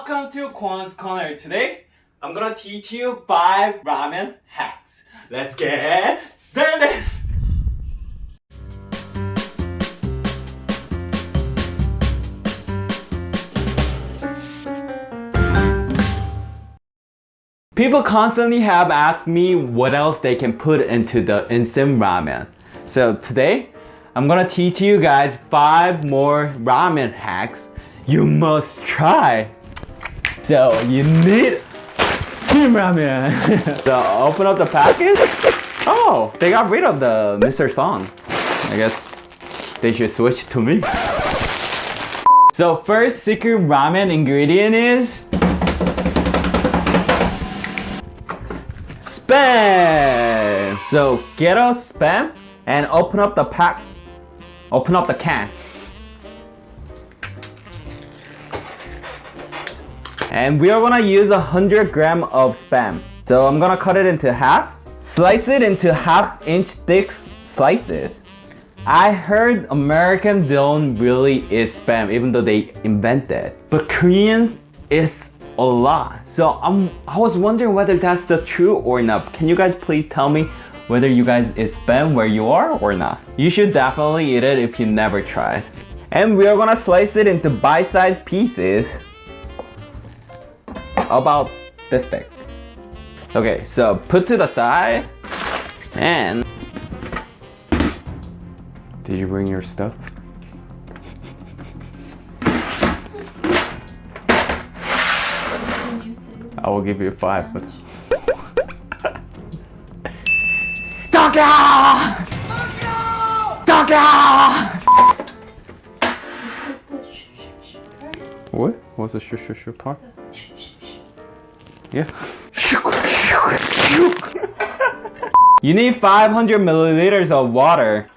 Welcome to Kwon's Corner. Today, I'm gonna teach you 5 ramen hacks. Let's get started! People constantly have asked me what else they can put into the instant ramen. So today, I'm gonna teach you guys 5 more ramen hacks you must try. So you need Shin ramen. So open up the package. Oh, they got rid of the Mr. Song. I guess they should switch to me. So first secret ramen ingredient is Spam. So get a Spam and open up the pack. Open up the can. And we are gonna use 100 grams of Spam. So I'm gonna cut it into half. Slice it into half-inch thick slices. I heard American don't really eat Spam even though they invented it. But Korean is a lot. So I was wondering whether that's the truth or not. Can you guys please tell me whether you guys eat Spam where you are or not? You should definitely eat it if you never tried. And we are gonna slice it into bite-sized pieces. About this thick. Okay, so put to the side. And did you bring your stuff? I will give you 5, but Tteok! Tteok! What? What's the shu part? Yeah. You need 500 milliliters of water.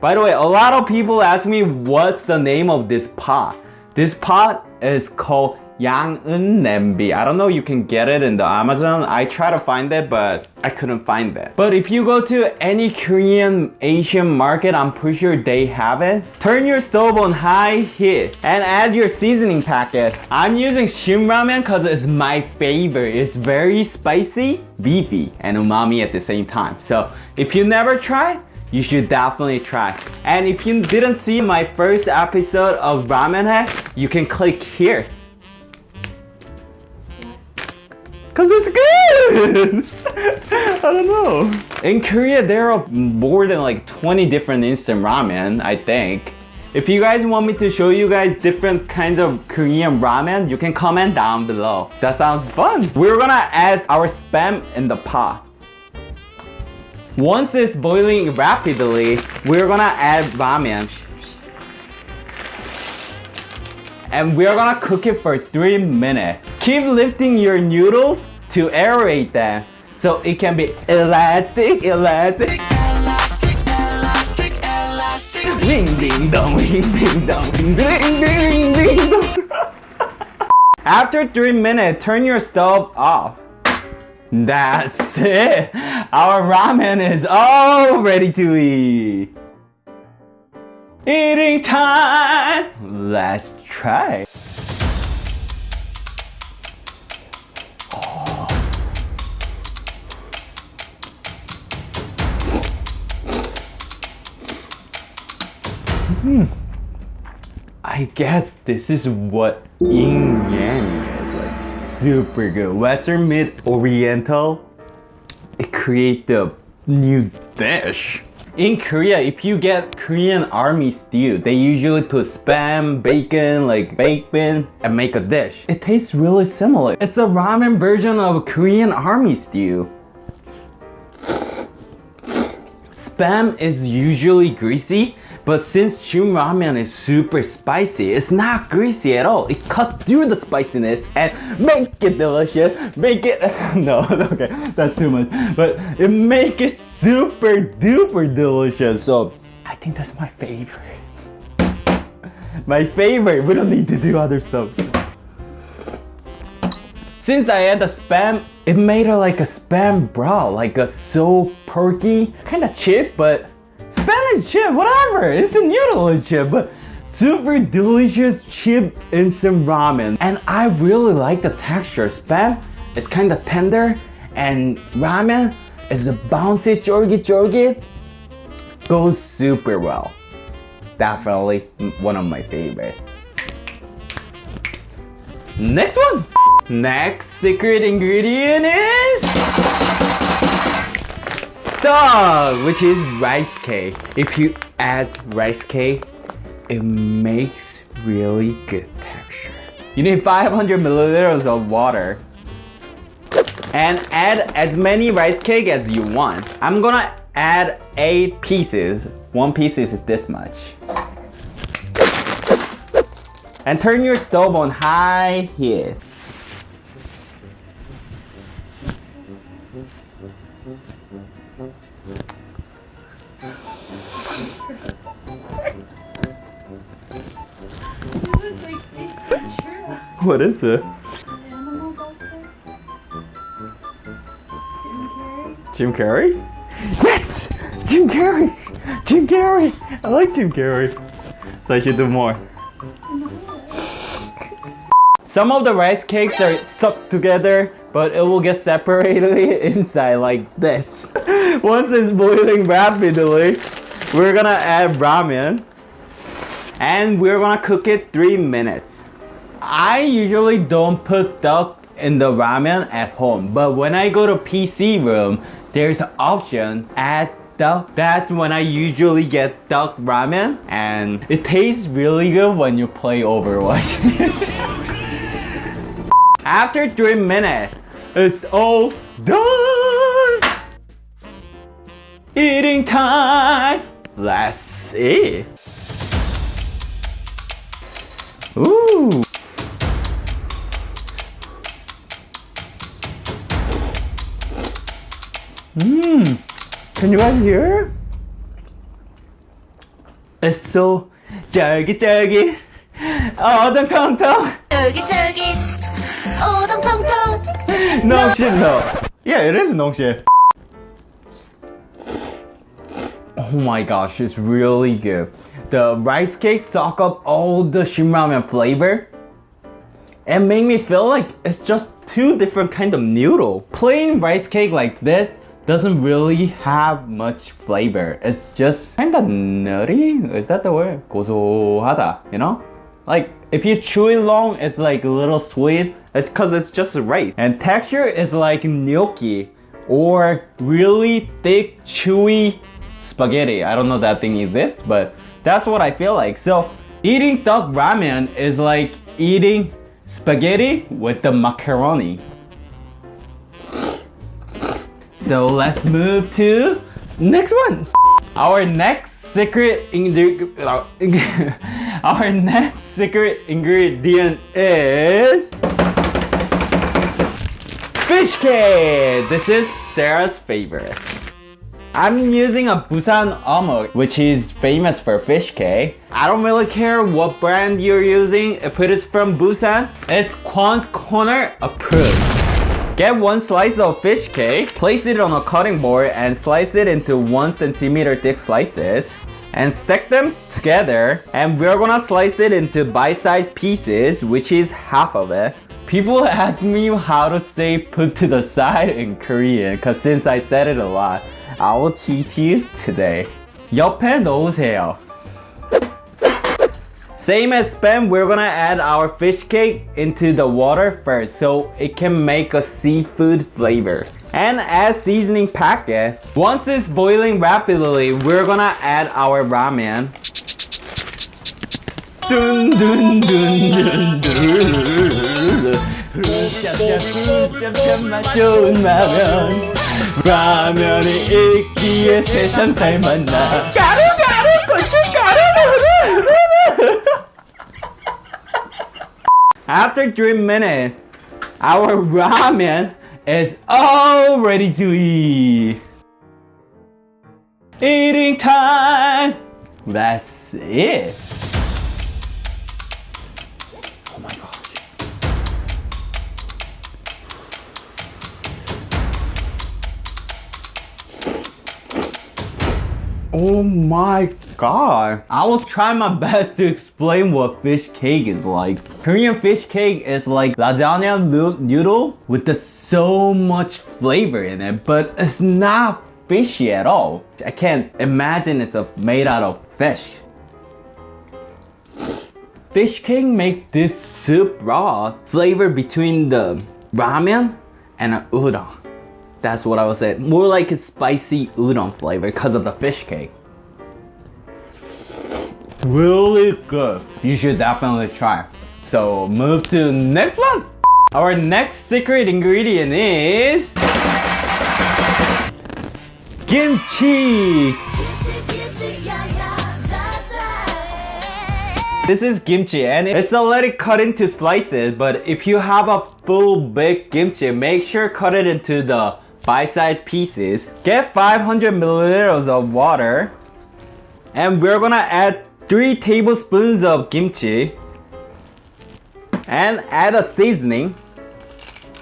By the way, a lot of people ask me what's the name of this pot. This pot is called 양은 냄비. I don't know, you can get it in the Amazon. I tried to find it, but I couldn't find it. But if you go to any Korean Asian market, I'm pretty sure they have it. Turn your stove on high heat and add your seasoning packet. I'm using Shin ramen because it's my favorite. It's very spicy, beefy, and umami at the same time. So if you never tried, you should definitely try. And if you didn't see my first episode of Ramen Hack, you can click here. Cause it's good! I don't know. In Korea, there are more than like 20 different instant ramen, I think. If you guys want me to show you guys different kinds of Korean ramen, you can comment down below. That sounds fun. We're gonna add our Spam in the pot. Once it's boiling rapidly, we're gonna add ramen. And we're gonna cook it for 3 minutes. Keep lifting your noodles to aerate them so it can be elastic. Ding ding dong, ding dong, ding ding ding dong. After 3 minutes, turn your stove off. That's it. Our ramen is all ready to eat. Eating time. Let's try. I guess this is what yin yang is, like super good. Western meet Oriental, it create the new dish. In Korea, if you get Korean army stew, they usually put Spam, bacon, like baked bean, and make a dish. It tastes really similar. It's a ramen version of Korean army stew. Spam is usually greasy, but since Shin ramen is super spicy, it's not greasy at all. It cuts through the spiciness and make it delicious. Make it, no, okay, that's too much. But it make it super duper delicious. So I think that's my favorite. My favorite, we don't need to do other stuff. Since I had the Spam, it made it like a Spam broth, like a so perky, kind of chip, but Spam is chip, whatever. It's the noodle is chip, but Super delicious cheap instant ramen. And I really like the texture. Spam, it's kind of tender. And ramen is a bouncy, jorgy. Goes super well. Definitely one of my favorite. Next one. Next secret ingredient is Tteok, which is rice cake. If you add rice cake, it makes really good texture. You need 500 milliliters of water and add as many rice cake as you want. I'm gonna add 8 pieces. 1 piece is this much. And turn your stove on high heat. What is it? Jim Carrey? Yes! Jim Carrey! Jim Carrey! I like Jim Carrey. So I should do more. Some of the rice cakes are stuck together, but it will get separated inside like this. Once it's boiling rapidly, we're gonna add ramen. And we're gonna cook it 3 minutes. I usually don't put tteok in the ramen at home, but when I go to PC room, there's an option add tteok. That's when I usually get tteok ramen, and it tastes really good when you play Overwatch. After 3 minutes, it's all done. Eating time. Let's eat. Ooh. Can you guys hear? It's so 쫄깃쫄깃 오동통통 쫄깃쫄깃 오동통통 농심 no. Yeah, it is 농심. Oh my gosh, it's really good. The rice cake soak up all the Shin ramen flavor and make me feel like it's just 2 different kind of noodle. Plain rice cake like this doesn't really have much flavor. It's just kind of nutty. Is that the word? 고소하다, you know? Like if you chew it long, it's like a little sweet because it's just rice. And texture is like gnocchi or really thick, chewy spaghetti. I don't know that thing exists, but that's what I feel like. So eating tteok ramen is like eating spaghetti with the macaroni. So let's move to next one. Our next secret ingredient is fish cake. This is Sarah's favorite. I'm using a Busan Omuk, which is famous for fish cake. I don't really care what brand you're using. If it is from Busan, it's Kwon's Corner approved. Get 1 slice of fish cake, place it on a cutting board and slice it into 1 centimeter thick slices and stack them together, and we're gonna slice it into bite-sized pieces, which is half of it. People ask me how to say put to the side in Korean, cause since I said it a lot, I will teach you today. 옆에 놓으세요. Same as spam, we're gonna add our fish cake into the water first so it can make a seafood flavor. And add seasoning packet. Once it's boiling rapidly, we're gonna add our ramen. Dun dun dun dun dun. 짭짭 좋은 라면. 라면이 있기에 세상 살만나. 가루 고춧가루. After 3 minutes, our ramen is all ready to eat. Eating time. That's it. Oh my gosh. Oh my god. I will try my best to explain what fish cake is like. Korean fish cake is like lasagna noodle with so much flavor in it, but it's not fishy at all. I can't imagine it's made out of fish. Fish cake make this soup raw flavor between the ramen and an udon. That's what I would say. More like a spicy udon flavor because of the fish cake. Really good. You should definitely try. So move to the next one. Our next secret ingredient is kimchi. This is kimchi and it's already cut into slices, but if you have a full big kimchi, make sure cut it into the bite-sized pieces. Get 500 milliliters of water and we're gonna add 3 tablespoons of kimchi and add a seasoning.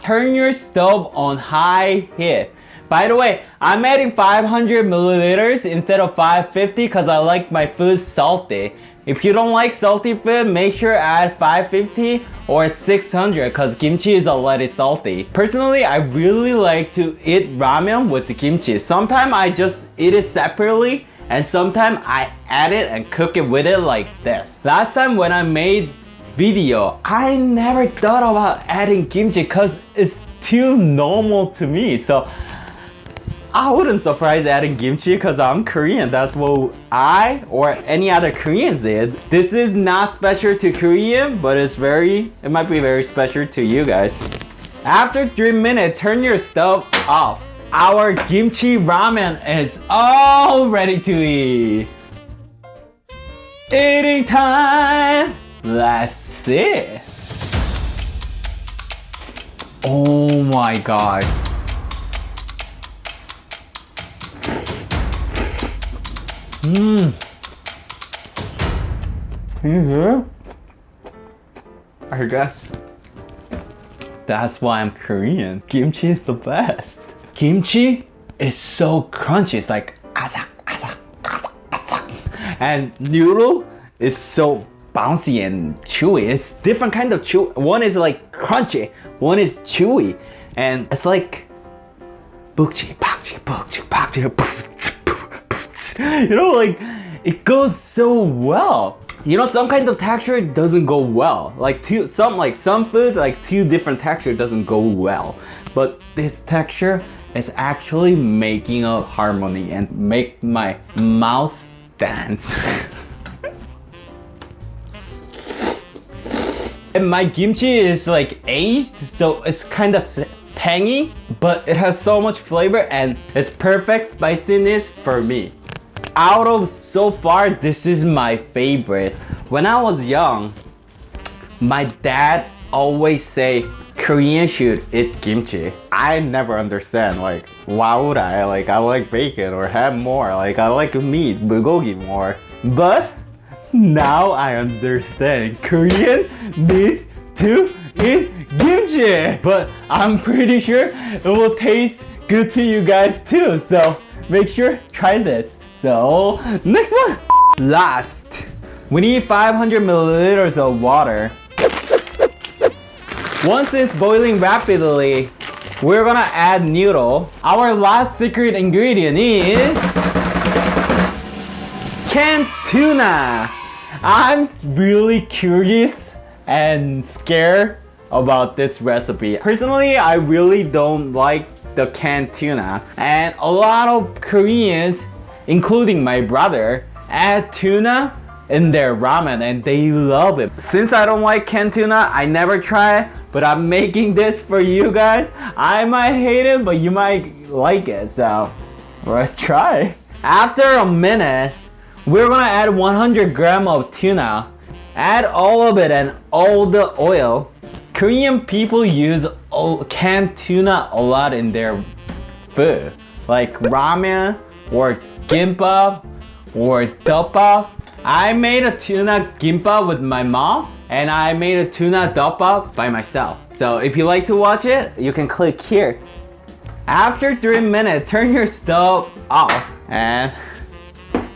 Turn your stove on high heat. By the way, I'm adding 500 milliliters instead of 550 because I like my food salty. If you don't like salty food, make sure add 550 or 600 because kimchi is already salty. Personally, I really like to eat ramen with the kimchi. Sometimes I just eat it separately and sometimes I add it and cook it with it like this. Last time when I made video, I never thought about adding kimchi because it's too normal to me. So I wouldn't surprise adding kimchi because I'm Korean. That's what I or any other Koreans did. This is not special to Korean, but it might be very special to you guys. After 3 minutes, turn your stove off. Our kimchi ramen is all ready to eat. Eating time. Let's see. Oh my god. Can you hear? I guess that's why I'm Korean. Kimchi is the best. Kimchi is so crunchy. It's like asak, asak, asak, asak. And noodle is so bouncy and chewy. It's different kind of chew. One is like crunchy, one is chewy, and it's like bukchi, bakchi, bukchi, bakchi, you know, like it goes so well. You know, some kind of texture doesn't go well. Like some food, like 2 different texture doesn't go well. But this texture is actually making a harmony and make my mouth dance. And my kimchi is like aged, so it's kind of tangy, but it has so much flavor and it's perfect spiciness for me. Out of so far, this is my favorite. When I was young, my dad always say Korean should eat kimchi. I never understand, like, why would I? Like, I like bacon or ham more. Like, I like meat, bulgogi more. But now I understand. Korean needs to eat kimchi. But I'm pretty sure it will taste good to you guys too. So make sure try this. So next one. Last, we need 500 milliliters of water. Once it's boiling rapidly, we're gonna add noodle. Our last secret ingredient is canned tuna. I'm really curious and scared about this recipe. Personally, I really don't like the canned tuna, and a lot of Koreans, including my brother, add tuna in their ramen and they love it. Since I don't like canned tuna, I never try it, but I'm making this for you guys. I might hate it, but you might like it, so let's try. After a minute, we're gonna add 100 grams of tuna. Add all of it and all the oil. Korean people use canned tuna a lot in their food, like ramen or gimbap or tteok. I made a tuna gimbap with my mom and I made a tuna tteok by myself. So if you like to watch it, you can click here. After 3 minutes, turn your stove off and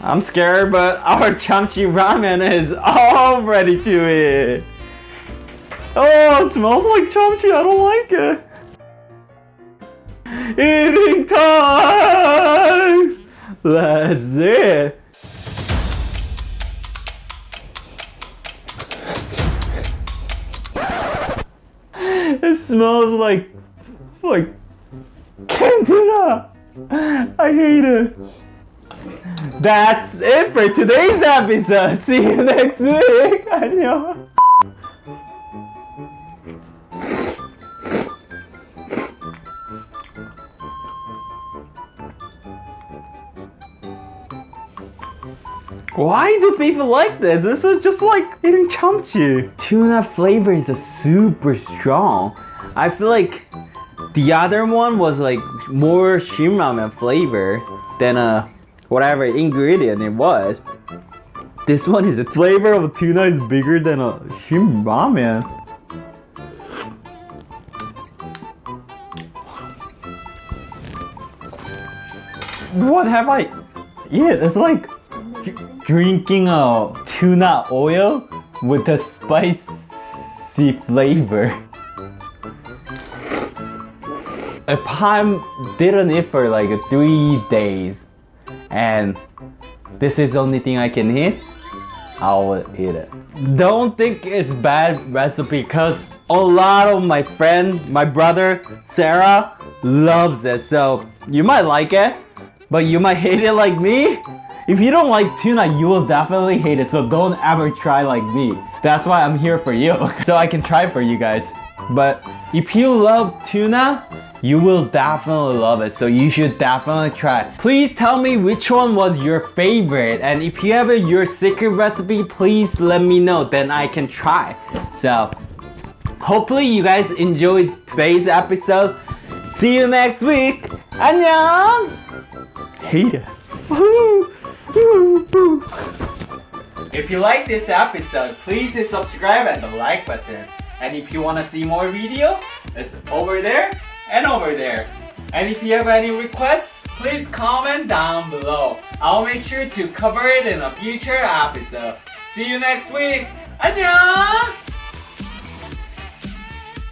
I'm scared, but our Kimchi ramen is all ready to eat. Oh, it smells like Kimchi. I don't like it. Eating time! Let's see it. It smells like canned tuna. I hate it. That's it for today's episode. See you next week. 안녕. Why do people like this? This is just like eating kimchi. Tuna flavor is super strong. I feel like the other one was like more Shin ramen flavor than whatever ingredient it was. This one is the flavor of tuna is bigger than a Shin ramen. What have I eaten? It's like drinking a tuna oil with a spicy flavor. If I didn't eat for like 3 days and this is the only thing I can eat, I will eat it. Don't think it's bad recipe because a lot of my friend, my brother, Sarah loves it. So you might like it, but you might hate it like me. If you don't like tuna, you will definitely hate it. So don't ever try like me. That's why I'm here for you. So I can try for you guys. But if you love tuna, you will definitely love it. So you should definitely try. Please tell me which one was your favorite. And if you have your secret recipe, please let me know. Then I can try. So hopefully you guys enjoyed today's episode. See you next week. 안녕. Hate it. If you like this episode, please hit subscribe and the like button. And if you want to see more video, it's over there and over there. And if you have any requests, please comment down below. I'll make sure to cover it in a future episode. See you next week. 안녕!